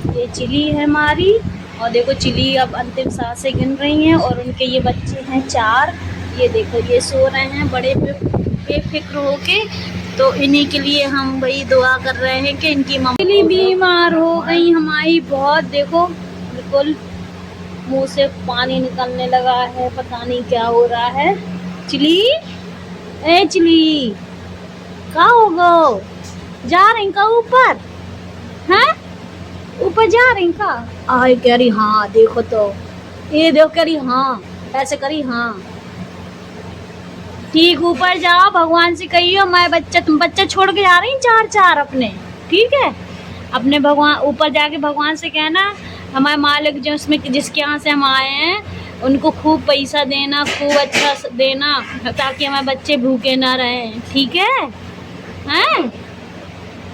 ये चिली है हमारी। और देखो चिली अब अंतिम सांसें गिन रही हैं और उनके ये बच्चे हैं 4। ये देखो ये सो रहे हैं बड़े बेफिक्र होके। तो इन्हीं के लिए हम वही दुआ कर रहे हैं कि इनकी मम्मी चिली बीमार हो गई हमारी बहुत। देखो बिल्कुल मुंह से पानी निकलने लगा है, पता नहीं क्या हो रहा है। चिली, ए चिली, का हो गो? जा रही का ऊपर? हैं? ऊपर जा रही का? आए कह रही हाँ, देखो तो ये देखो कह रही हाँ, ऐसे करी हाँ। ठीक, ऊपर जाओ, भगवान से कहियो मैं तुम बच्चा छोड़ के जा रही 4 अपने, ठीक है? अपने भगवान ऊपर जाके भगवान से कहना हमारे मालिक जो उसमें जिसके यहाँ से हम आए हैं उनको खूब पैसा देना, खूब अच्छा देना, ताकि हमारे बच्चे भूखे ना रहें, ठीक है? हैं?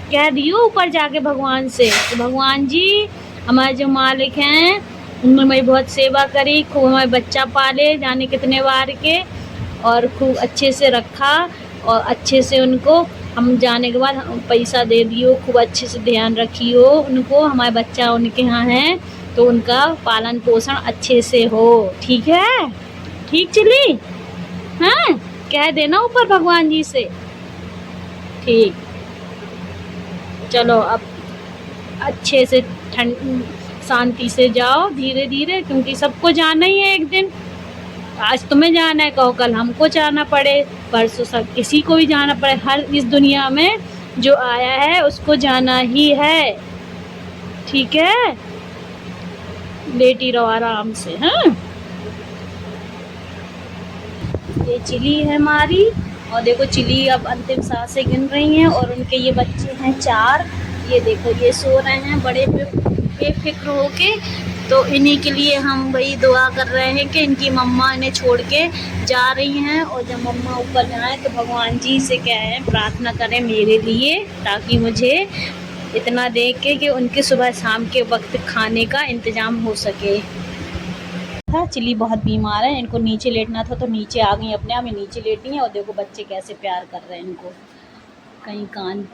कह दियो ऊपर जाके भगवान से कि भगवान जी हमारे जो मालिक हैं उन्होंने मेरी बहुत सेवा करी, खूब हमारे बच्चा पाले जाने कितने बार के, और खूब अच्छे से रखा, और अच्छे से उनको हम जाने के बाद पैसा दे दियो, खूब अच्छे से ध्यान रखियो उनको, हमारे बच्चा उनके यहाँ हैं तो उनका पालन पोषण अच्छे से हो, ठीक है? ठीक चिली? हाँ, कह देना ऊपर भगवान जी से। ठीक, चलो अब अच्छे से शांति से जाओ धीरे धीरे, क्योंकि सबको जाना ही है एक दिन। आज तुम्हें जाना है, कहो कल हमको जाना पड़े, परसों सब किसी को भी जाना पड़े। हर इस दुनिया में जो आया है उसको जाना ही है, ठीक है? लेटी रहो आराम से। हाँ, ये चिली है हमारी। और देखो चिली अब अंतिम सांसें गिन रही हैं और उनके ये बच्चे हैं 4। ये देखो ये सो रहे हैं बड़े बेफिक्र होके। तो इन्हीं के लिए हम वही दुआ कर रहे हैं कि इनकी मम्मा इन्हें छोड़ के जा रही हैं, और जब मम्मा ऊपर जाएं तो भगवान जी से कहें, प्रार्थना करें मेरे लिए, ताकि मुझे इतना दे के उनके सुबह शाम के वक्त खाने का इंतज़ाम हो सके। था चिली बहुत बीमार है, इनको नीचे लेटना था तो नीचे आ गई, अपने आप ही नीचे लेटी हैं। और देखो बच्चे कैसे प्यार कर रहे हैं इनको, कहीं कान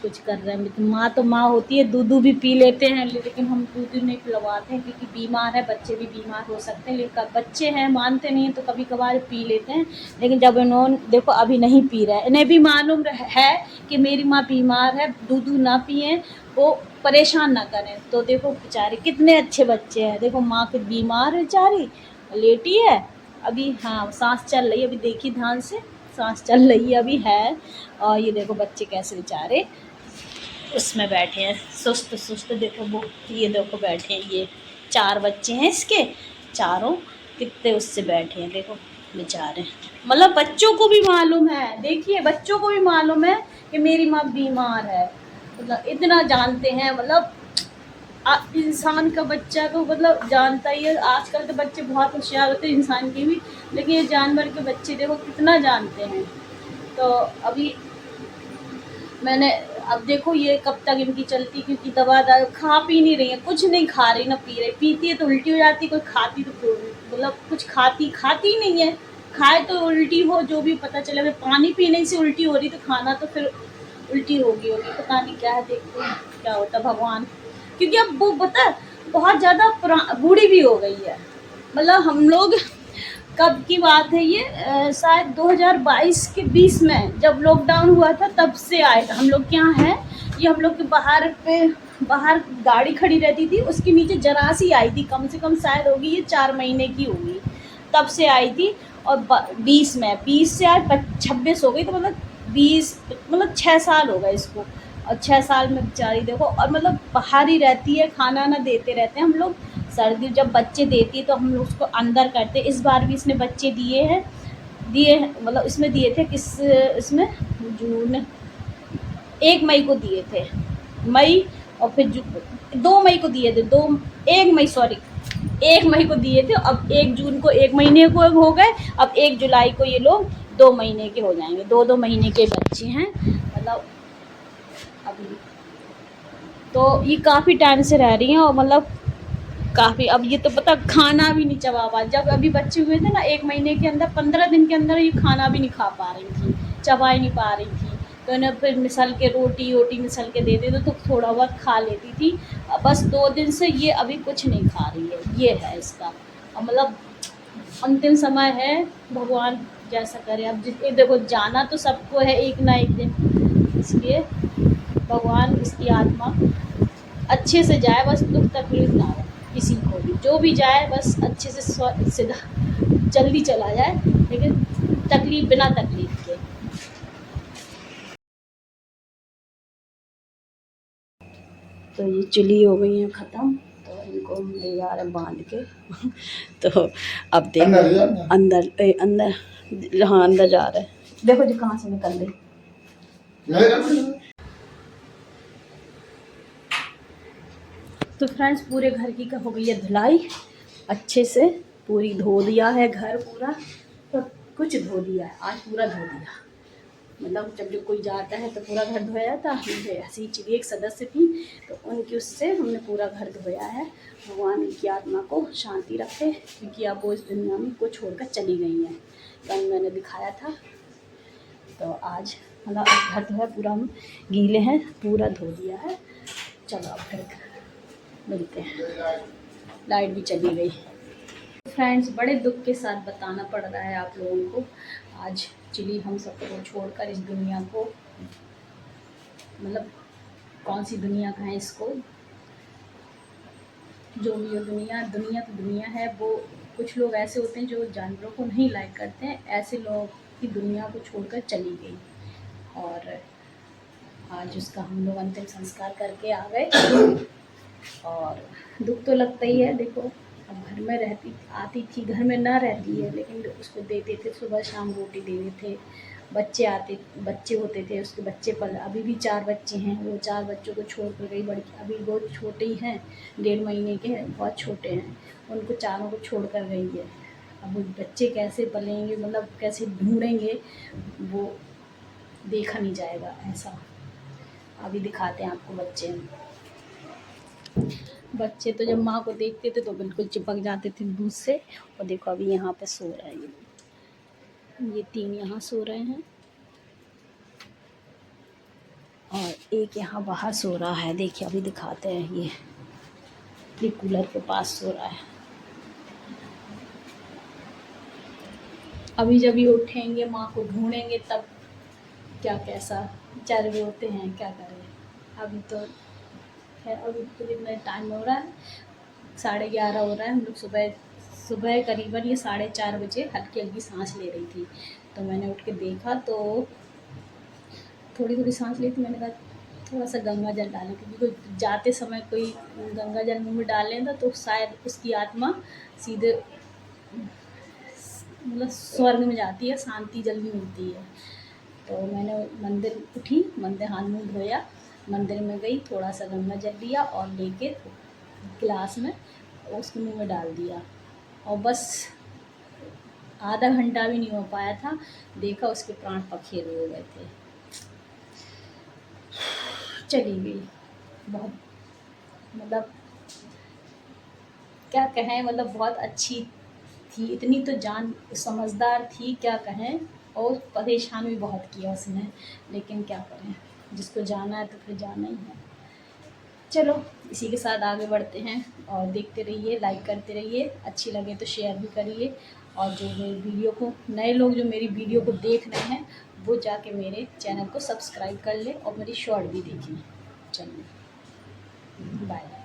कुछ कर रहे हैं। लेकिन माँ तो माँ होती है, दूध भी पी लेते हैं, लेकिन हम दूध नहीं पिलवाते हैं क्योंकि बीमार है, बच्चे भी बीमार हो सकते हैं। लेकिन बच्चे हैं मानते नहीं हैं तो कभी कभार पी लेते हैं। लेकिन जब इन्होंने देखो अभी नहीं पी रहा है, इन्हें भी मालूम है कि मेरी माँ बीमार है, दूध ना पिए, वो परेशान ना करें। तो देखो बेचारे कितने अच्छे बच्चे हैं। देखो माँ के बीमार है बेचारी, लेटी है अभी। हाँ, सांस चल रही है अभी, देखी ध्यान से, सांस चल रही है अभी है। और ये देखो बच्चे कैसे बेचारे उसमें बैठे हैं, सुस्त सुस्त। देखो वो ये देखो बैठे हैं, ये 4 बच्चे हैं इसके, चारों कितने उससे बैठे हैं, देखो बेचारे। मतलब बच्चों को भी मालूम है, देखिए बच्चों को भी मालूम है कि मेरी माँ बीमार है, मतलब इतना जानते हैं। मतलब इंसान का बच्चा तो मतलब जानता ही है। आजकल के बच्चे बहुत होशियार होते हैं इंसान के भी, लेकिन ये जानवर के बच्चे देखो कितना जानते हैं। तो अभी मैंने अब देखो ये कब तक इनकी चलती, क्योंकि दवा खा पी नहीं रही है, कुछ नहीं खा रही ना पी रही। पीती है तो उल्टी हो जाती, कोई खाती तो मतलब कुछ खाती नहीं है, खाए तो उल्टी हो, जो भी पता चले। अगर पानी पीने से उल्टी हो रही तो खाना तो फिर उल्टी होगी, पता नहीं क्या है, देखते हैं क्या होता भगवान। क्योंकि अब वो पता बहुत ज़्यादा बूढ़ी भी हो गई है। मतलब हम लोग कब की बात है ये, शायद 2022 के 20 में जब लॉकडाउन हुआ था तब से आए थे हम लोग के यहाँ है। ये हम लोग के बाहर गाड़ी खड़ी रहती थी, उसके नीचे जरासी आई थी, कम से कम शायद होगी ये 4 महीने की होगी, तब से आई थी। और 20 से आज 26 हो गई, तो मतलब 6 साल हो गए इसको। और 6 साल में बेचारी देखो, और मतलब बाहर ही रहती है, खाना ना देते रहते हैं हम लोग। सर्दी जब बच्चे देती है तो हम लोग उसको अंदर करते। इस बार भी इसने बच्चे दिए मतलब इसमें दिए थे इसमें जून 1 मई को दिए थे, मई, और फिर 2 मई को दिए थे, 1 मई को दिए थे। अब 1 जून को 1 महीने को हो गए, अब 1 जुलाई को ये लोग 2 महीने के हो जाएंगे। 2 महीने के बच्चे हैं मतलब अभी। तो ये काफ़ी टाइम से रह रही हैं, और मतलब काफ़ी, अब ये तो पता खाना भी नहीं चबा पा। जब अभी बच्चे हुए थे ना 1 महीने के अंदर, 15 दिन के अंदर ये खाना भी नहीं खा पा रही थी, चबा ही नहीं पा रही थी। तो इन्हें फिर मिसल के रोटी मिसल के दे देते तो थोड़ा बहुत खा लेती थी। बस 2 दिन से ये अभी कुछ नहीं खा रही है, ये है इसका। और मतलब अंतिम समय है, भगवान जैसा करे। अब जिस देखो जाना तो सबको है एक ना एक दिन, इसलिए भगवान इसकी आत्मा अच्छे से जाए, बस दुख तकलीफ ना हो किसी को भी, जो भी जाए बस अच्छे से सीधा जल्दी चला जाए, लेकिन तकलीफ बिना तकलीफ के। तो ये चुली हो गई है ख़त्म, तो इनको हम ले जा रहे हैं बांध के तो अब देखो अंदर अंदर, हाँ अंदर जा रहे हैं, देखो जी कहाँ से निकल रही। तो फ्रेंड्स पूरे घर की हो गई है धुलाई अच्छे से, पूरी धो दिया है घर पूरा, तो कुछ धो दिया है आज, पूरा धो दिया। मतलब जब जो कोई जाता है तो पूरा घर धोया जाता है, ऐसी चिड़ी एक सदस्य थी तो उनकी उससे हमने पूरा घर धोया है। भगवान उनकी आत्मा को शांति रखे, क्योंकि अब वो इस दुनिया में को छोड़कर चली गई हैं। कल मैंने दिखाया था, तो आज मतलब घर धोया पूरा, हम गीले हैं, पूरा धो दिया है। चलो अब फिर मिलते हैं, लाइट भी चली गई। फ्रेंड्स बड़े दुख के साथ बताना पड़ रहा है आप लोगों को, आज चिली हम सबको छोड़कर इस दुनिया को, मतलब कौन सी दुनिया कहें इसको, जो भी हो दुनिया, दुनिया तो दुनिया है। वो कुछ लोग ऐसे होते हैं जो जानवरों को नहीं लाइक करते हैं, ऐसे लोगों की दुनिया को छोड़कर चली गई। और आज उसका हम लोग अंतिम संस्कार करके आ गए, और दुख तो लगता ही है। देखो अब घर में रहती आती थी, घर में ना रहती है, लेकिन उसको देते थे सुबह शाम रोटी देते थे, बच्चे होते थे उसके, बच्चे पल, अभी भी 4 बच्चे हैं, वो 4 बच्चों को छोड़ कर गई। बड़ी अभी बहुत छोटे ही हैं, 1.5 महीने के हैं, बहुत छोटे हैं, उनको चारों को छोड़ कर गई है। अब वो बच्चे कैसे पलेंगे, मतलब कैसे ढूंढेंगे, वो देखा नहीं जाएगा ऐसा। अभी दिखाते हैं आपको बच्चे तो जब माँ को देखते थे तो बिल्कुल चिपक जाते थे दूध से। और देखो अभी यहाँ पे सो रहे हैं, ये 3 यहाँ सो रहे हैं, और एक यहाँ बाहर सो रहा है। देखिए अभी दिखाते हैं, ये कूलर के पास सो रहा है। अभी जब ये उठेंगे माँ को ढूंढेंगे तब क्या कैसा बेचारे होते हैं, क्या करें। अभी तो है, अभी तो कितना टाइम हो रहा है, 11:30 हो रहा है। हम लोग सुबह करीबन ये 4:30 बजे हल्की हल्की सांस ले रही थी, तो मैंने उठ के देखा तो थोड़ी थोड़ी सांस ली थी। मैंने कहा थोड़ा सा गंगा जल डालें, क्योंकि कोई जाते समय कोई गंगा जल मुँह में डाल लेता तो शायद उसकी आत्मा सीधे मतलब स्वर्ग में जाती है, शांति जल्दी मिलती है। तो मैंने मंदिर उठी, मंदिर हाथ मुँह धोया, मंदिर में गई, थोड़ा सा गंगा जल लिया और लेके गिलास में उसके मुँह में डाल दिया, और बस आधा घंटा भी नहीं हो पाया था, देखा उसके प्राण पखेरु हो गए थे, चली गई। बहुत मतलब क्या कहें, मतलब बहुत अच्छी थी, इतनी तो जान समझदार थी, क्या कहें। और परेशान भी बहुत किया उसने, लेकिन क्या करें, जिसको जाना है तो फिर जाना ही है। चलो इसी के साथ आगे बढ़ते हैं, और देखते रहिए, लाइक करते रहिए, अच्छी लगे तो शेयर भी करिए। और जो मेरी वीडियो को, नए लोग जो मेरी वीडियो को देख रहे हैं, वो जाके मेरे चैनल को सब्सक्राइब कर ले और मेरी शॉर्ट भी देखें। चलिए बाय।